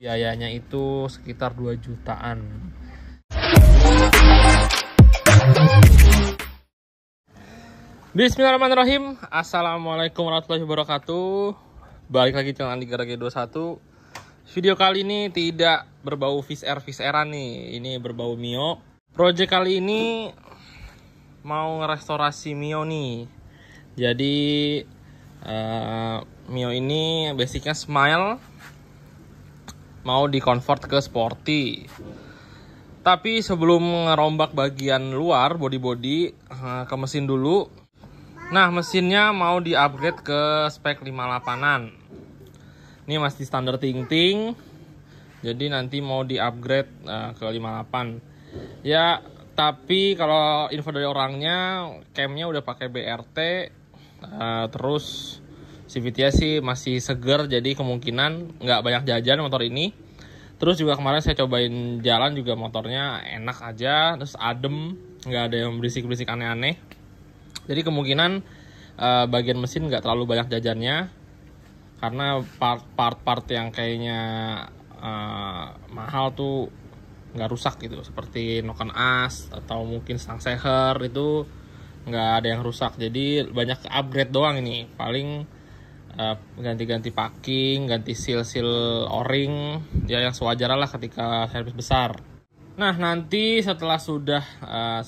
Biayanya itu sekitar 2 jutaan. Bismillahirrahmanirrahim. Assalamualaikum warahmatullahi wabarakatuh. Balik lagi channel Andi Garage 21. Video kali ini tidak berbau fish-airan nih. Ini berbau Mio. Project kali ini mau ngerestorasi Mio nih. Jadi Mio ini basicnya Smile, mau di-convert ke sporty. Tapi sebelum ngerombak bagian luar body ke mesin dulu. Nah, mesinnya mau di-upgrade ke spek 58-an. Ini masih standar ting-ting. Jadi nanti mau di-upgrade ke 58. Ya, tapi kalau info dari orangnya, camnya udah pakai BRT. Terus CVT-nya sih masih seger, jadi kemungkinan nggak banyak jajan motor ini. Terus juga kemarin saya cobain jalan juga motornya enak aja, terus adem, nggak ada yang berisik-berisik aneh-aneh. Jadi kemungkinan bagian mesin nggak terlalu banyak jajannya, karena part-part yang kayaknya mahal tuh nggak rusak gitu, seperti noken as atau mungkin stang seher itu nggak ada yang rusak. Jadi banyak upgrade doang ini, paling ganti-ganti packing, ganti seal o-ring, ya yang sewajarnya lah ketika servis besar. Nah, nanti setelah sudah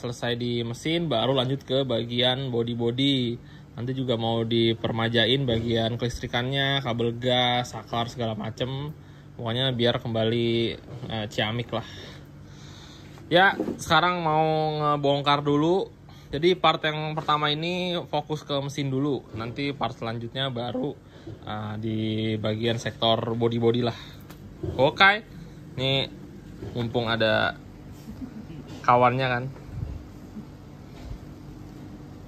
selesai di mesin, baru lanjut ke bagian body. Nanti juga mau dipermajain bagian kelistrikannya, kabel gas, saklar segala macem. Pokoknya biar kembali ciamik lah. Ya, sekarang mau ngebongkar dulu. Jadi part yang pertama ini fokus ke mesin dulu. Nanti part selanjutnya baru di bagian sektor body lah. Oke. Nih mumpung ada kawannya kan.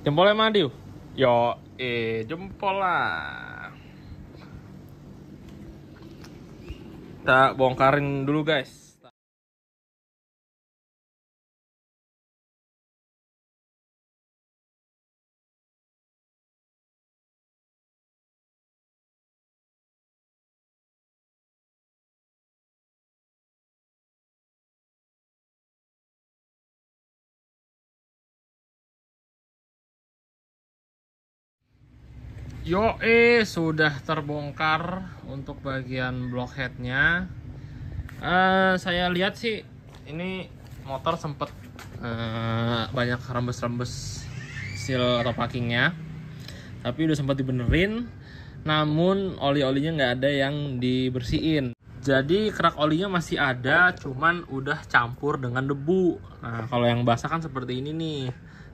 Jempolnya Madiu. Yo, jempol lah. Kita bongkarin dulu guys. Yo, sudah terbongkar untuk bagian blockheadnya. Saya lihat sih ini motor sempet banyak rembes-rembes seal atau packingnya, tapi udah sempat dibenerin. Namun oli-olinya nggak ada yang dibersihin. Jadi kerak olinya masih ada, cuman udah campur dengan debu. Nah, kalau yang basah kan seperti ini nih.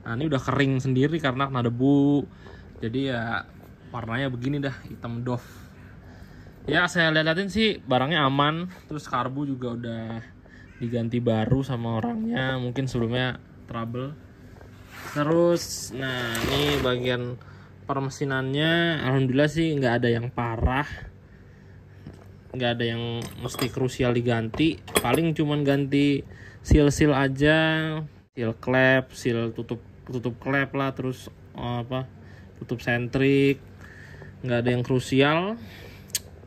Nah, ini udah kering sendiri karena kena debu. Jadi ya warnanya begini dah, hitam doff. Ya, saya liatin sih barangnya aman. Terus karbu juga udah diganti baru sama orangnya, mungkin sebelumnya trouble. Terus nah ini bagian permesinannya alhamdulillah sih nggak ada yang parah, nggak ada yang mesti krusial diganti. Paling cuman ganti seal aja, seal klep, seal tutup klep lah, terus tutup sentrik. Nggak ada yang krusial.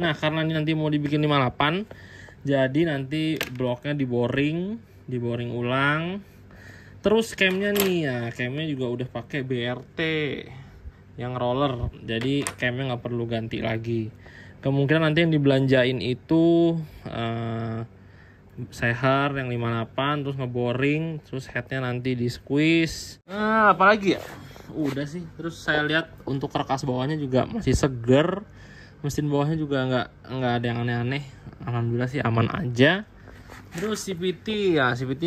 Nah, karena ini nanti mau dibikin 58, jadi nanti bloknya diboring ulang. Terus camnya nih, ya camnya juga udah pakai BRT yang roller, jadi camnya nggak perlu ganti lagi. Kemungkinan nanti yang dibelanjain itu seher yang 58, terus ngeboring, terus headnya nanti di squeeze. Apalagi ya? Udah sih. Terus saya lihat untuk karkas bawahnya juga masih seger, mesin bawahnya juga nggak ada yang aneh-aneh. Alhamdulillah sih aman aja. Terus CVT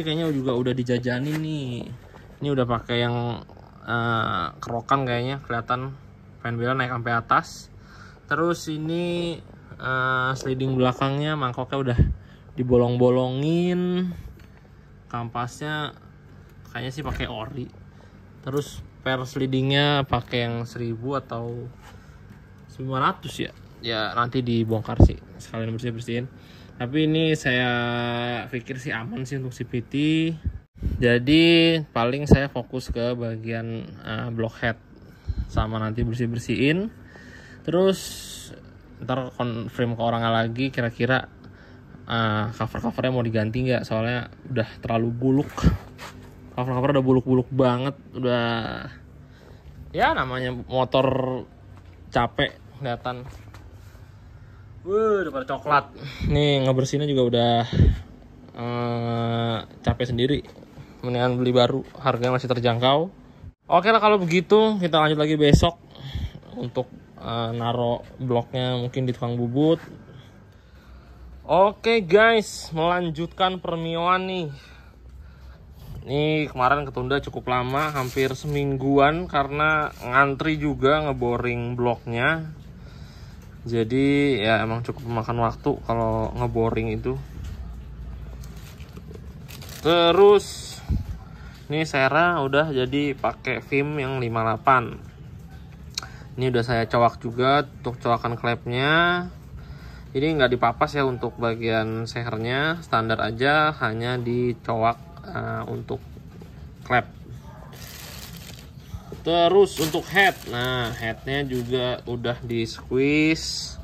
kayaknya juga udah dijajanin nih. Ini udah pakai yang kerokan kayaknya, kelihatan fanbelnya naik sampai atas. Terus ini sliding belakangnya, mangkoknya udah dibolong-bolongin. Kampasnya kayaknya sih pakai ori. Terus per slidingnya pakai yang 1000 atau 1500 ya. Ya nanti dibongkar sih, sekalian bersihin. Tapi ini saya pikir sih aman sih untuk CVT. Jadi paling saya fokus ke bagian blockhead sama nanti bersihin. Terus ntar confirm ke orangnya lagi kira-kira cover-covernya mau diganti nggak, soalnya udah terlalu buluk. Cover-cover udah buluk-buluk banget, udah ya namanya motor capek kelihatan. Udah pada coklat. Nih ngebersihinnya juga udah capek sendiri. Mendingan beli baru, harganya masih terjangkau. Oke lah kalau begitu, kita lanjut lagi besok untuk naro bloknya mungkin di tukang bubut. Oke guys, melanjutkan permioan nih. Ini kemarin ketunda cukup lama, hampir semingguan karena ngantri juga ngeboring bloknya. Jadi ya emang cukup memakan waktu kalau ngeboring itu. Terus ini Sera udah jadi pakai film yang 58. Ini udah saya cowak juga untuk cowakan klepnya. Ini nggak dipapas ya untuk bagian sehernya, standar aja, hanya dicowak untuk klep. Terus untuk head, nah headnya juga udah di squeeze,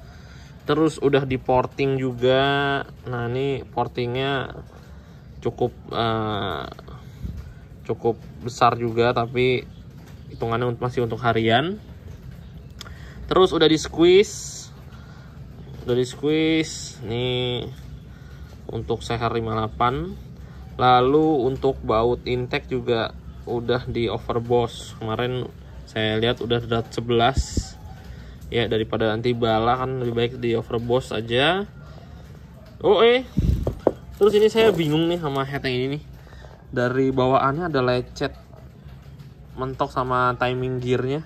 terus udah di porting juga. Nah ini portingnya cukup besar juga, tapi hitungannya masih untuk harian. Terus udah di squeeze, nih untuk seher 58. Lalu untuk baut intake juga udah di overboss. Kemarin saya lihat udah 11 ya, daripada nanti bala kan lebih baik di overboss aja. Terus ini saya bingung nih sama head yang ini nih. Dari bawaannya ada lecet mentok sama timing gearnya,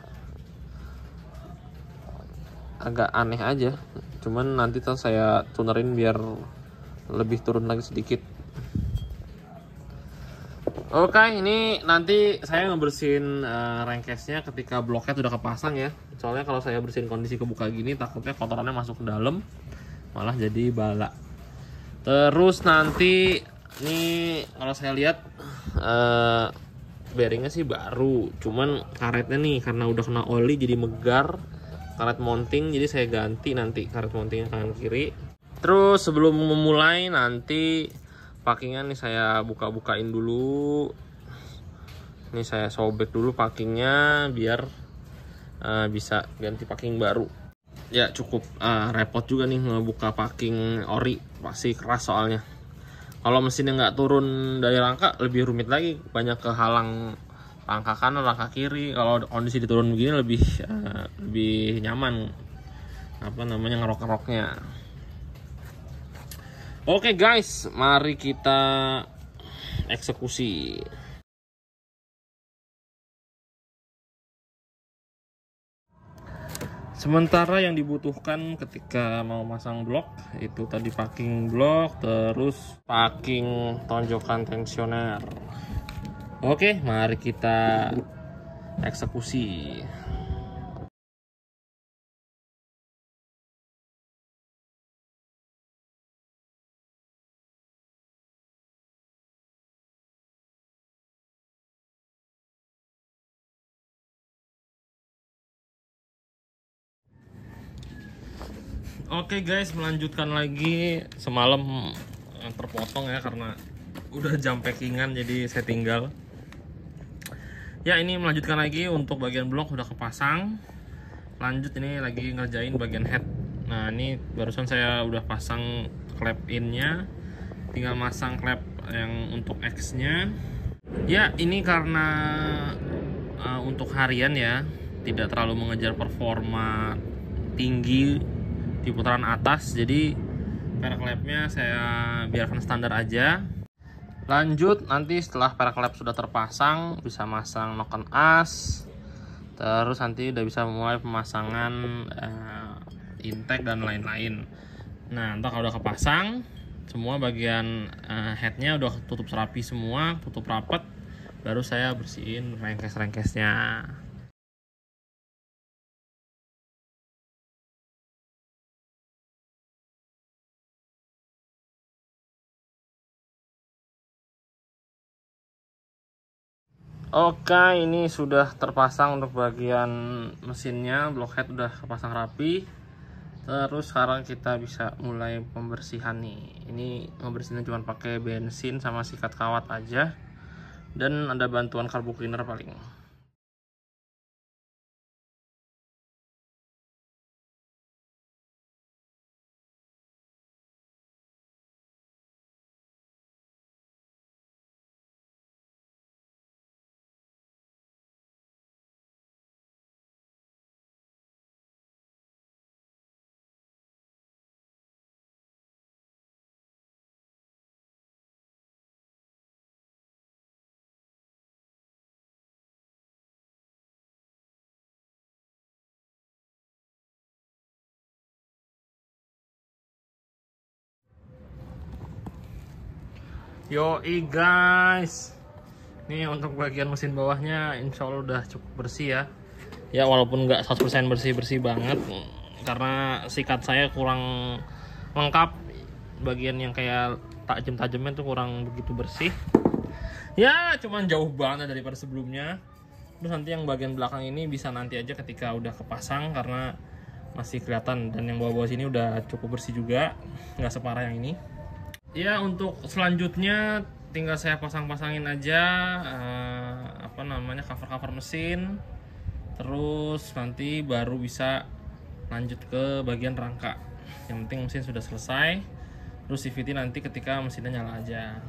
agak aneh aja. Cuman nanti tuh saya tunerin biar lebih turun lagi sedikit. Oke, ini nanti saya ngebersihin rengkesnya ketika blokhead udah kepasang ya. Soalnya kalau saya bersihin kondisi kebuka gini, takutnya kotorannya masuk ke dalam, malah jadi bala. Terus nanti nih kalau saya lihat bearingnya sih baru, cuman karetnya nih karena udah kena oli jadi megar. Karet mounting, jadi saya ganti nanti karet mountingnya kanan kiri. Terus sebelum memulai nanti packingan nih saya buka-bukain dulu. Ini saya sobek dulu packingnya biar bisa ganti packing baru. Ya cukup repot juga nih ngebuka packing ori, pasti keras soalnya. Kalau mesinnya nggak turun dari rangka lebih rumit lagi, banyak kehalang rangka kanan, rangka kiri. Kalau kondisi diturun begini lebih nyaman, apa namanya, ngerok-ngeroknya. Oke guys, mari kita eksekusi. Sementara yang dibutuhkan ketika mau masang blok itu tadi packing blok, terus packing tonjokan tensioner. Oke, mari kita eksekusi. Oke guys, melanjutkan lagi. Semalam terpotong ya karena udah jam packingan, jadi saya tinggal. Ya ini melanjutkan lagi untuk bagian blok udah kepasang. Lanjut ini lagi ngerjain bagian head. Nah ini barusan saya udah pasang klep innya, tinggal masang klep yang untuk X nya. Ya ini karena untuk harian ya, tidak terlalu mengejar performa tinggi di putaran atas, jadi pair clamp-nya saya biarkan standar aja. Lanjut nanti setelah pair clamp sudah terpasang bisa masang noken as, terus nanti udah bisa mulai pemasangan intake dan lain-lain. Nah ntar kalau udah kepasang semua bagian headnya udah tutup serapi semua, tutup rapet, baru saya bersihin rengkes-rengkesnya. Oke, ini sudah terpasang untuk bagian mesinnya, blockhead udah kepasang rapi. Terus sekarang kita bisa mulai pembersihan nih. Ini ngebersihin cuma pakai bensin sama sikat kawat aja, dan ada bantuan carbo cleaner paling. Yoi guys, ini untuk bagian mesin bawahnya insya Allah udah cukup bersih ya. Ya walaupun nggak 100% bersih-bersih banget, karena sikat saya kurang lengkap. Bagian yang kayak tajam-tajamnya tuh kurang begitu bersih. Ya cuman jauh banget daripada sebelumnya. Terus nanti yang bagian belakang ini bisa nanti aja ketika udah kepasang, karena masih kelihatan. Dan yang bawah-bawah sini udah cukup bersih juga, nggak separah yang ini. Ya untuk selanjutnya tinggal saya pasang-pasangin aja cover-cover mesin, terus nanti baru bisa lanjut ke bagian rangka. Yang penting mesin sudah selesai, terus CVT nanti ketika mesinnya nyala aja.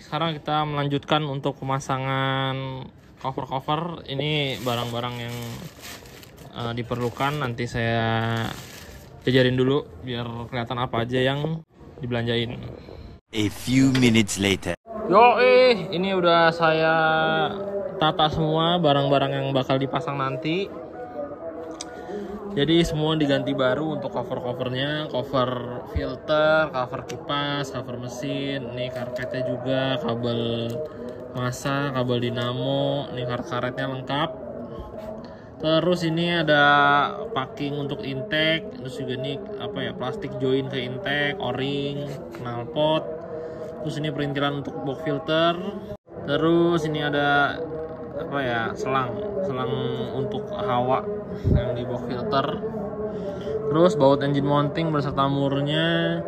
Sekarang kita melanjutkan untuk pemasangan cover-cover. Ini barang-barang yang diperlukan, nanti saya jajarin dulu biar kelihatan apa aja yang dibelanjain. A few minutes later. Ini udah saya tata semua barang-barang yang bakal dipasang nanti. Jadi semua diganti baru untuk cover-covernya, cover filter, cover kipas, cover mesin. Nih karpetnya juga, kabel masa, kabel dinamo, nih karetnya lengkap. Terus ini ada packing untuk intake, terus juga ini plastik join ke intake, o-ring, knalpot. Terus ini perintilan untuk box filter. Terus ini ada selang untuk hawa yang di box filter. Terus baut engine mounting beserta murnya.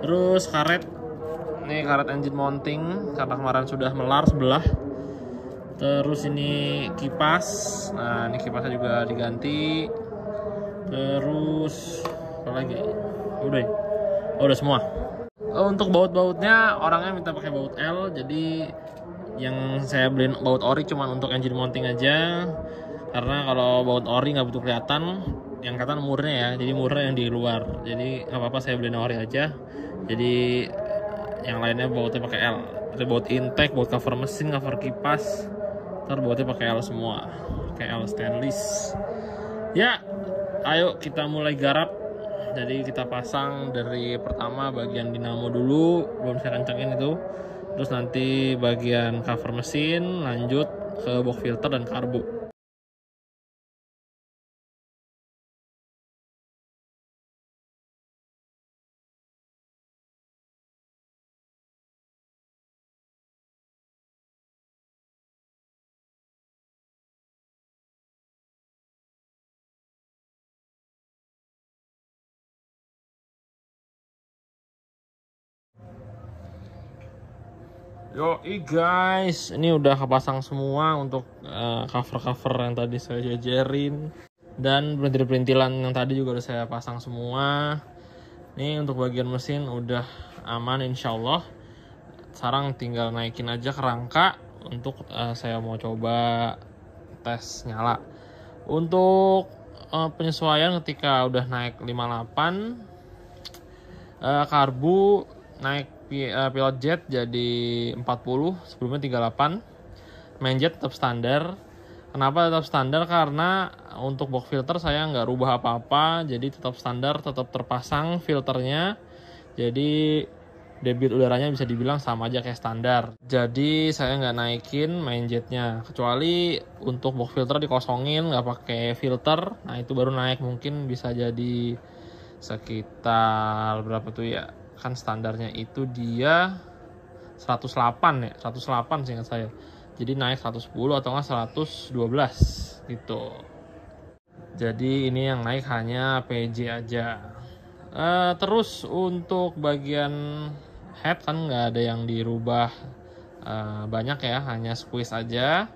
Terus karet. Ini karet engine mounting karena kemarin sudah melar sebelah. Terus ini kipas, nah ini kipasnya juga diganti. Terus apa lagi? Udah semua. Untuk baut-bautnya orangnya minta pakai baut L, jadi yang saya beliin baut ori cuma untuk engine mounting aja. Karena kalau baut ori nggak butuh kelihatan, yang kelihatan murnya ya, jadi murnya yang di luar. Jadi nggak apa-apa saya beliin ori aja. Jadi yang lainnya bautnya pakai L. Ada baut intake, baut cover mesin, cover kipas. Bautnya pakai L semua, pakai L stainless. Ya, ayo kita mulai garap. Jadi kita pasang dari pertama bagian dinamo dulu, belum saya kencengin itu. Terus nanti bagian cover mesin, lanjut ke box filter dan karbu. Guys, ini udah kepasang semua untuk cover-cover yang tadi saya jajarin, dan perintilan yang tadi juga udah saya pasang semua. Ini untuk bagian mesin udah aman insya Allah. Sekarang tinggal naikin aja ke rangka untuk saya mau coba tes nyala. Untuk penyesuaian ketika udah naik 58, karbu naik pilot jet jadi 40, sebelumnya 38. Main jet tetap standar. Kenapa tetap standar? Karena untuk box filter saya nggak rubah apa-apa, jadi tetap standar, tetap terpasang filternya. Jadi debit udaranya bisa dibilang sama aja kayak standar. Jadi saya nggak naikin main jetnya, kecuali untuk box filter dikosongin nggak pakai filter. Nah itu baru naik, mungkin bisa jadi sekitar berapa tuh ya? Kan standarnya itu dia 108 ya, 108 seingat saya. Jadi naik 110 atau enggak 112 gitu. Jadi ini yang naik hanya PJ aja. Terus untuk bagian head kan nggak ada yang dirubah banyak ya, hanya squeeze aja.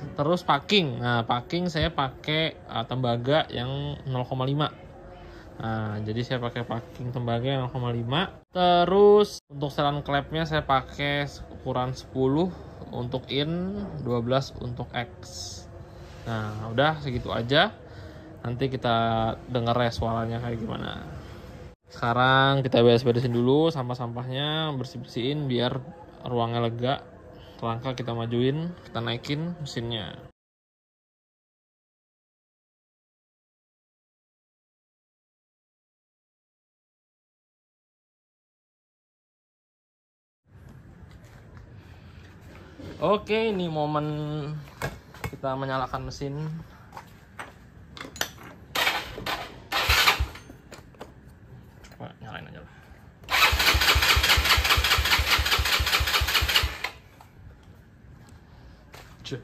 Terus packing, nah packing saya pakai tembaga yang 0,5. Nah jadi saya pakai packing tembaga yang 0,5. Terus untuk setelan klepnya saya pakai ukuran 10 untuk in, 12 untuk X. Nah udah segitu aja. Nanti kita denger ya suaranya kayak gimana. Sekarang kita beres-beresin dulu sampah-sampahnya, bersih-bersihin biar ruangnya lega. Langkah kita majuin, kita naikin mesinnya. Oke, ini momen kita menyalakan mesin. Coba nyalain aja lah. Cih.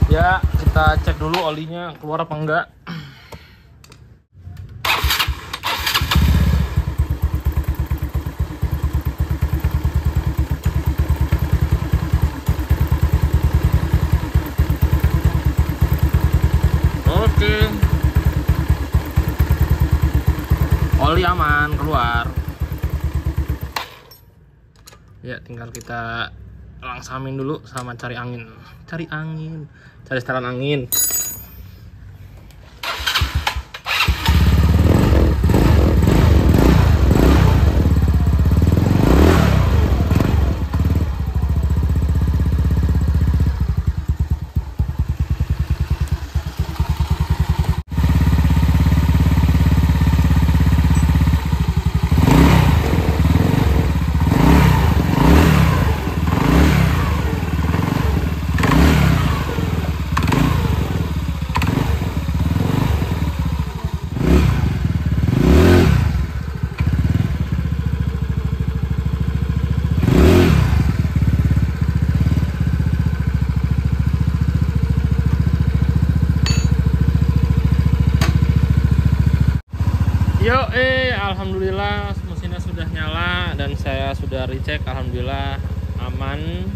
Ya, kita cek dulu olinya keluar apa enggak. Oke. Oli aman keluar. Ya, tinggal kita langsamin dulu sama cari angin. Cari setelan angin. Alhamdulillah mesinnya sudah nyala dan saya sudah recheck, alhamdulillah aman,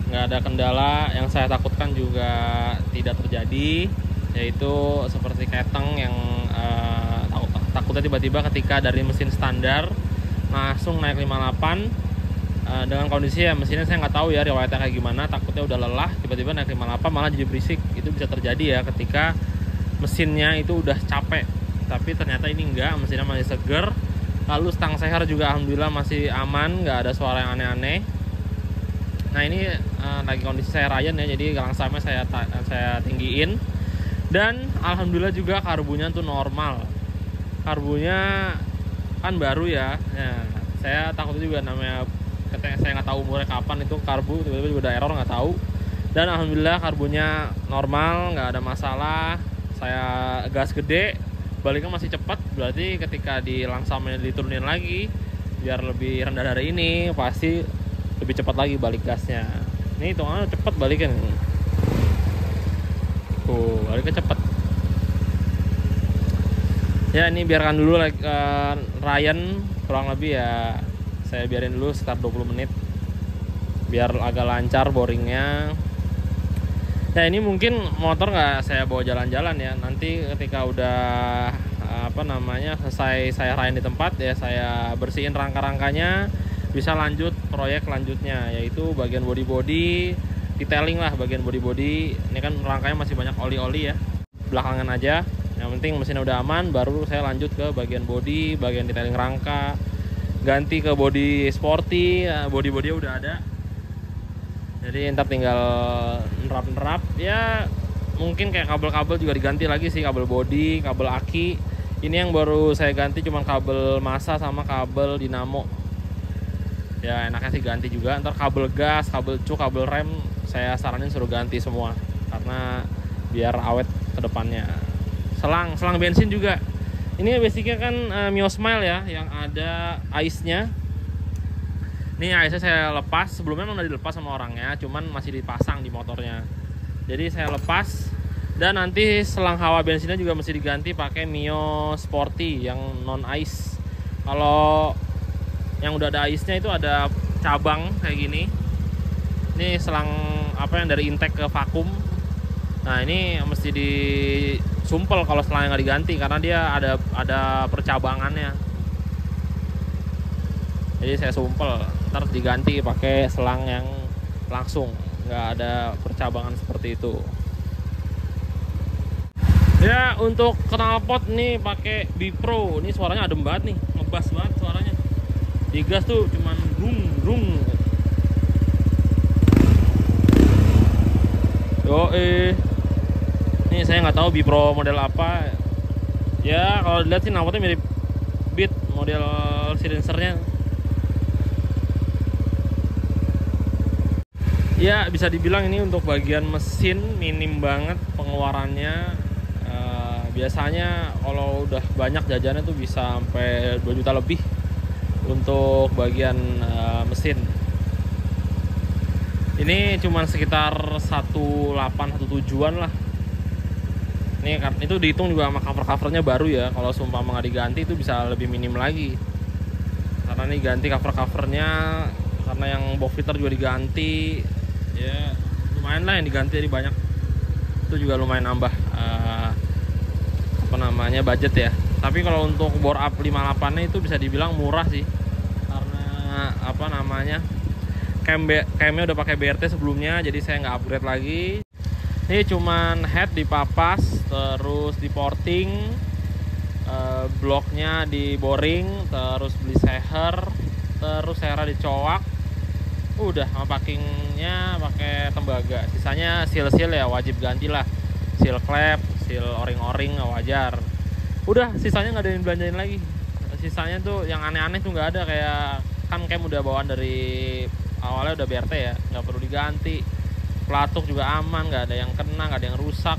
nggak ada kendala. Yang saya takutkan juga tidak terjadi, yaitu seperti keteng yang takutnya tiba-tiba ketika dari mesin standar langsung naik 58 dengan kondisi ya mesinnya saya nggak tahu ya riwayatnya kayak gimana, takutnya udah lelah tiba-tiba naik 58 malah jadi berisik. Itu bisa terjadi ya ketika mesinnya itu udah capek, tapi ternyata ini enggak, mesinnya masih seger. Lalu stang seher juga alhamdulillah masih aman, nggak ada suara yang aneh-aneh. Nah ini lagi kondisi saya Ryan ya, jadi langsamnya saya tinggiin. Dan alhamdulillah juga karbunya tuh normal. Karbunya kan baru ya, saya takutnya juga namanya saya nggak tahu umurnya kapan itu karbu tiba-tiba juga ada error nggak tahu. Dan alhamdulillah karbunya normal, nggak ada masalah. Saya gas gede, baliknya masih cepat, berarti ketika di langsamnya diturunin lagi biar lebih rendah dari ini pasti lebih cepat lagi balik gasnya. Ini hitungannya cepat baliknya nih. Baliknya cepat. Ya ini biarkan dulu Ryan kurang lebih ya, saya biarin dulu sekitar 20 menit biar agak lancar boringnya. Ya ini mungkin motor nggak saya bawa jalan-jalan ya, nanti ketika udah selesai saya rayain di tempat ya, saya bersihin rangka-rangkanya, bisa lanjut proyek lanjutnya, yaitu bagian body detailing lah. Bagian body ini kan rangkanya masih banyak oli-oli ya, belakangan aja. Yang penting mesinnya udah aman, baru saya lanjut ke bagian body, bagian detailing rangka, ganti ke body sporty. Body udah ada, jadi ntar tinggal nerap ya. mungkin kayak kabel-kabel juga diganti lagi sih, kabel body, kabel aki. Ini yang baru saya ganti cuma kabel massa sama kabel dinamo. Ya enaknya sih ganti juga. Ntar kabel gas, kabel cuk, kabel rem saya saranin suruh ganti semua karena biar awet ke depannya. Selang bensin juga. Ini basicnya kan Mio Smile ya, yang ada ice-nya. Ini ice-nya saya lepas, sebelumnya memang udah dilepas sama orangnya, cuman masih dipasang di motornya. Jadi saya lepas, dan nanti selang hawa bensinnya juga mesti diganti pakai Mio Sporty yang non ice. Kalau yang udah ada ice-nya itu ada cabang kayak gini. Ini selang apa yang dari intake ke vakum. Nah ini mesti disumpel kalau selangnya nggak diganti karena dia ada percabangannya. Jadi saya sumpel, ntar diganti pakai selang yang langsung, nggak ada percabangan seperti itu. Ya untuk knalpot nih pakai Bipro. Ini suaranya adem banget nih, ngebas banget suaranya. Digas tuh cuman rung rung. Ini saya nggak tahu Bipro model apa. Ya kalau dilihat sih knalpotnya mirip Beat model silencernya. Ya bisa dibilang ini untuk bagian mesin minim banget pengeluarannya. Biasanya kalau udah banyak jajannya tuh bisa sampai 2 juta lebih untuk bagian mesin. Ini cuman sekitar 1817-an lah. Ini itu dihitung juga sama cover-covernya baru ya. Kalau sumpah nggak diganti itu bisa lebih minim lagi. Karena ini ganti cover-covernya, karena yang box filter juga diganti. Ya lumayan lah yang diganti, jadi banyak. Itu juga lumayan nambah budget ya. Tapi kalau untuk bore up 58-nya itu bisa dibilang murah sih. Karena camnya udah pakai BRT sebelumnya, jadi saya nggak upgrade lagi. Ini cuman head dipapas, terus di porting, bloknya di boring, terus beli seher, terus sehernya dicoak. Udah sama packingnya pakai tembaga. Sisanya seal ya wajib gantilah, seal klep, seal o-ring wajar. Udah sisanya nggak ada yang belanjain lagi. Sisanya tuh yang aneh-aneh tuh nggak ada, kayak kan cam udah bawaan dari awalnya udah BRT ya, nggak perlu diganti. Pelatuk juga aman, nggak ada yang kena, nggak ada yang rusak.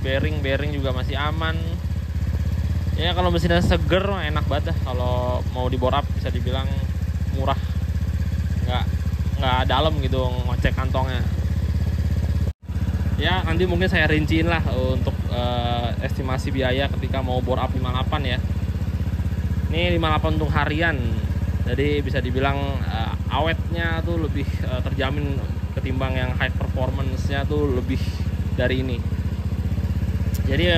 Bearing juga masih aman. Ya kalau mesinnya seger enak banget dah. Kalau mau di bore up bisa dibilang murah, nggak dalam gitu ngecek kantongnya. Ya nanti mungkin saya rinciin lah untuk estimasi biaya ketika mau bore up 58 ya. Ini 58 untuk harian, jadi bisa dibilang awetnya tuh lebih terjamin ketimbang yang high performance-nya tuh lebih dari ini. Jadi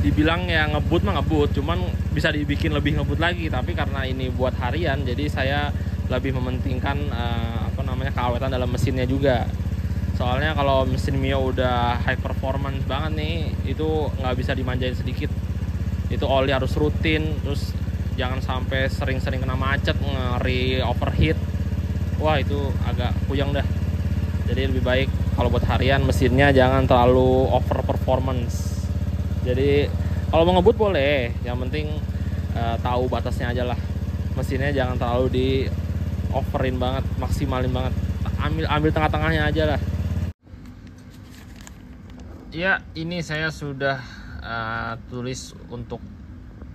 dibilang ya ngebut mah ngebut, cuman bisa dibikin lebih ngebut lagi. Tapi karena ini buat harian, jadi saya lebih mementingkan keawetan dalam mesinnya juga. Soalnya kalau mesin Mio udah high performance banget nih, itu nggak bisa dimanjain sedikit. Itu oli harus rutin, terus jangan sampai sering-sering kena macet, ngeri overheat. Wah itu agak puyeng dah. Jadi lebih baik kalau buat harian mesinnya jangan terlalu over performance. Jadi kalau mau ngebut boleh, yang penting tahu batasnya aja lah. Mesinnya jangan terlalu di overin banget, maksimalin banget. Ambil tengah-tengahnya aja lah. Ya ini saya sudah tulis untuk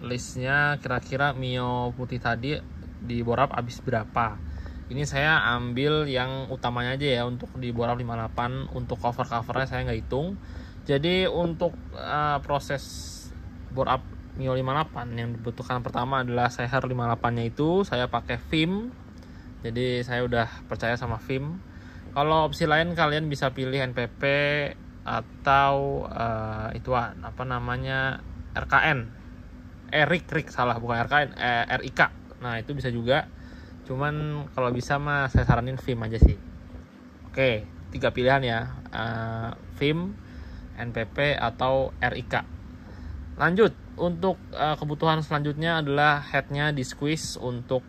listnya, kira-kira Mio putih tadi di bore up habis berapa. Ini saya ambil yang utamanya aja ya untuk di bore up 58. Untuk cover-covernya saya nggak hitung. Jadi untuk proses bore up Mio 58 yang dibutuhkan pertama adalah seher 58-nya itu saya pakai FIM. Jadi saya udah percaya sama FIM. Kalau opsi lain kalian bisa pilih NPP atau RKN. RIK salah, bukan RKN, RIK. Nah itu bisa juga. Cuman kalau bisa mah saya saranin FIM aja sih. Oke, 3 pilihan ya, FIM, NPP atau RIK. Lanjut, untuk kebutuhan selanjutnya adalah headnya di squeeze untuk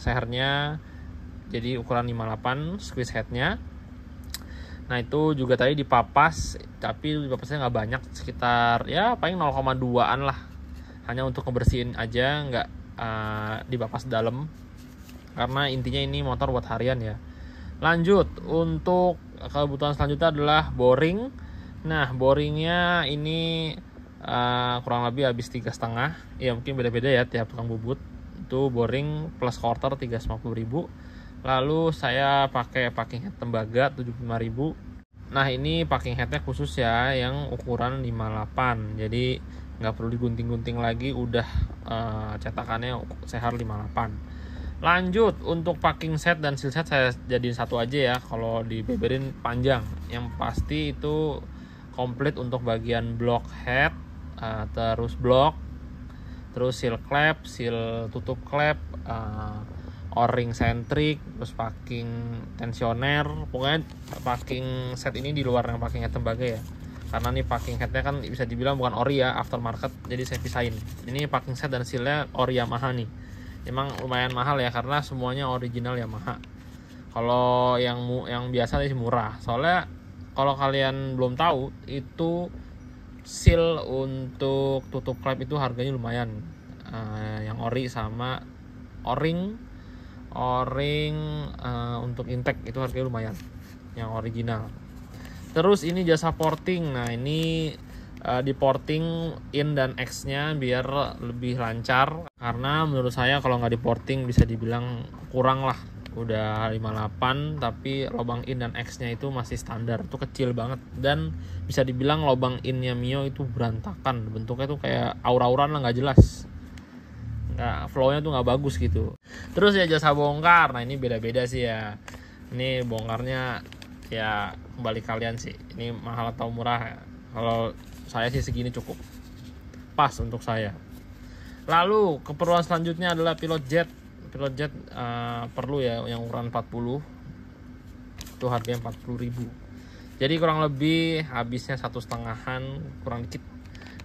sehernya. Jadi ukuran 58 squeeze headnya. Nah itu juga tadi dipapas, tapi dipapasnya nggak banyak, sekitar ya paling 0,2an lah, hanya untuk ngebersihin aja, nggak dipapas dalam, karena intinya ini motor buat harian ya. Lanjut, untuk kebutuhan selanjutnya adalah boring. Nah boringnya ini kurang lebih habis 3,5, ya mungkin beda-beda ya tiap tukang bubut. Itu boring plus quarter 350.000. Lalu saya pakai packing head tembaga 75.000. Nah ini packing headnya khusus ya, yang ukuran 58, jadi nggak perlu digunting-gunting lagi, udah cetakannya sehar 58. Lanjut, untuk packing set dan seal set saya jadiin satu aja ya, kalau dibeberin panjang. Yang pasti itu komplit untuk bagian block head, terus block, terus seal clap, seal tutup clap, O-ring sentrik, terus packing tensioner. Pokoknya packing set ini di luar yang packing head tembaga ya, karena nih packing headnya kan bisa dibilang bukan ori ya, aftermarket, jadi saya pisahin. Ini packing set dan sealnya ori Yamaha nih. Emang lumayan mahal ya, karena semuanya original Yamaha. Kalau yang biasa sih murah. Soalnya kalau kalian belum tahu, itu seal untuk tutup klep itu harganya lumayan. Yang ori sama O-ring untuk intake itu harganya lumayan, yang original. Terus ini jasa porting. Nah ini di porting in dan X nya biar lebih lancar, karena menurut saya kalau nggak di porting bisa dibilang kurang lah. Udah 58 tapi lubang in dan X nya itu masih standar, itu kecil banget, dan bisa dibilang lubang in nya Mio itu berantakan, bentuknya tuh kayak aur-auran lah, nggak jelas, nggak, flow nya tuh nggak bagus gitu. Terus ya jasa bongkar. Nah ini beda-beda sih ya, ini bongkarnya ya kembali kalian sih, ini mahal atau murah. Kalau saya sih segini cukup pas untuk saya. Lalu keperluan selanjutnya adalah pilot jet. Pilot jet perlu ya, yang ukuran 40 itu harganya 40.000. Jadi kurang lebih habisnya 1,5-an, kurang dikit.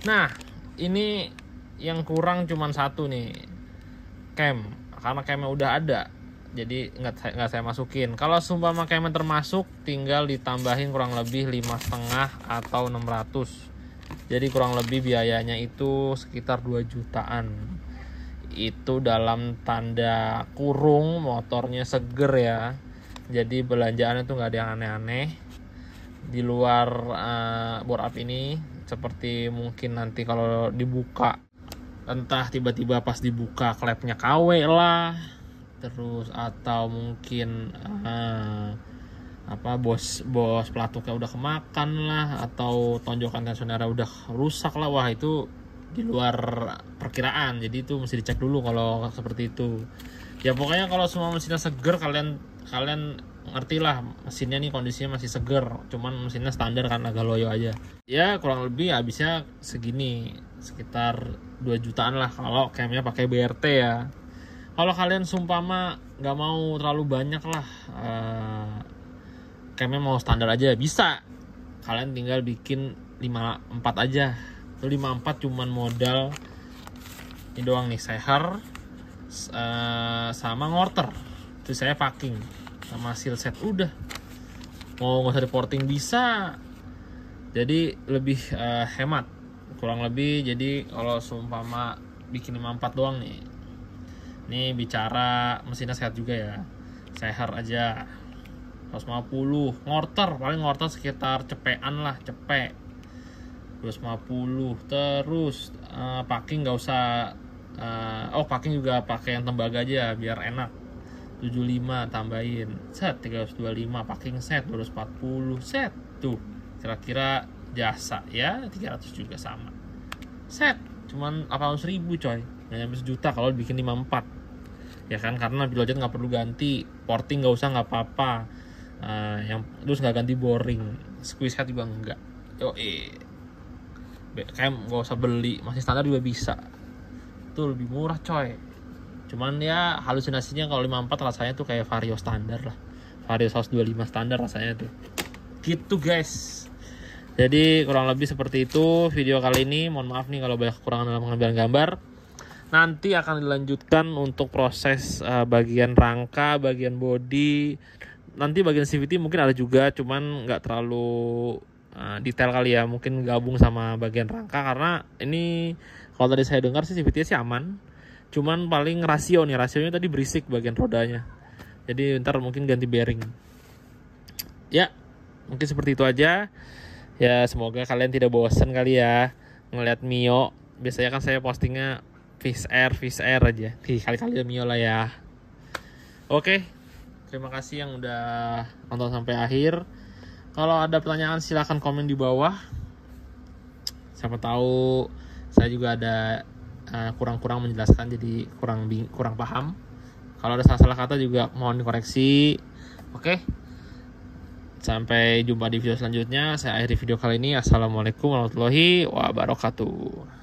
Nah ini yang kurang cuman satu nih, cam. Karena camnya udah ada, jadi nggak saya masukin. Kalau sumpama camnya termasuk, tinggal ditambahin kurang lebih 5,5 atau 600. Jadi kurang lebih biayanya itu sekitar 2 jutaan. Itu dalam tanda kurung motornya seger ya, jadi belanjaannya tuh nggak ada yang aneh-aneh. Di luar bore up ini, seperti mungkin nanti kalau dibuka, entah tiba-tiba pas dibuka klepnya KW lah, terus atau mungkin bos pelatuknya udah kemakan lah, atau tonjokan tensionernya udah rusak lah, wah itu di luar perkiraan, jadi itu mesti dicek dulu kalau seperti itu ya. Pokoknya kalau semua mesinnya seger, kalian ngerti lah, mesinnya nih kondisinya masih seger, cuman mesinnya standar kan, agak loyo aja ya. Kurang lebih habisnya segini, sekitar 2 jutaan lah kalau camnya pakai BRT ya. Kalau kalian sumpama nggak mau terlalu banyak lah, camnya mau standar aja, bisa kalian tinggal bikin 54 aja. Itu 54 cuman modal ini doang nih, seher sama ngorter, itu saya packing sama seal set, udah. Mau nggak usah reporting bisa, jadi lebih hemat kurang lebih. Jadi kalau seumpama bikin 54 doang nih, ini bicara mesinnya sehat juga ya, seher aja 150. Ngorter paling ngorter sekitar cepean lah, cepek 250. Terus packing nggak usah, packing juga pakai yang tembaga aja biar enak, 75 tambahin set 325. Packing set 240 set, tuh kira-kira jasa ya 300 juga sama set, cuman 800.000 coy, nggak nyampe sejuta kalau bikin 54 ya kan, karena pilot jet nggak perlu ganti, porting nggak usah, nggak apa-apa, yang terus nggak ganti boring, squeeze head juga enggak. Kayak gak usah beli, masih standar juga bisa, itu lebih murah coy. Cuman ya halusinasinya kalau 54 rasanya tuh kayak Vario standar lah, Vario 125 standar rasanya tuh gitu guys. Jadi kurang lebih seperti itu video kali ini. Mohon maaf nih kalau banyak kekurangan dalam pengambilan gambar. Nanti akan dilanjutkan untuk proses bagian rangka, bagian bodi, nanti bagian CVT mungkin ada juga, cuman nggak terlalu detail kali ya, mungkin gabung sama bagian rangka, karena ini kalau tadi saya dengar sih CVT sih aman, cuman paling rasionya tadi berisik bagian rodanya, jadi ntar mungkin ganti bearing ya. Mungkin seperti itu aja ya, semoga kalian tidak bosan kali ya ngeliat Mio. Biasanya kan saya postingnya Fish Air aja, kali-kali Mio lah ya. Oke, terima kasih yang udah nonton sampai akhir. Kalau ada pertanyaan silahkan komen di bawah. Siapa tahu saya juga ada kurang-kurang menjelaskan, jadi kurang paham. Kalau ada salah-salah kata juga mohon dikoreksi. Oke. Sampai jumpa di video selanjutnya. Saya akhiri video kali ini. Assalamualaikum warahmatullahi wabarakatuh.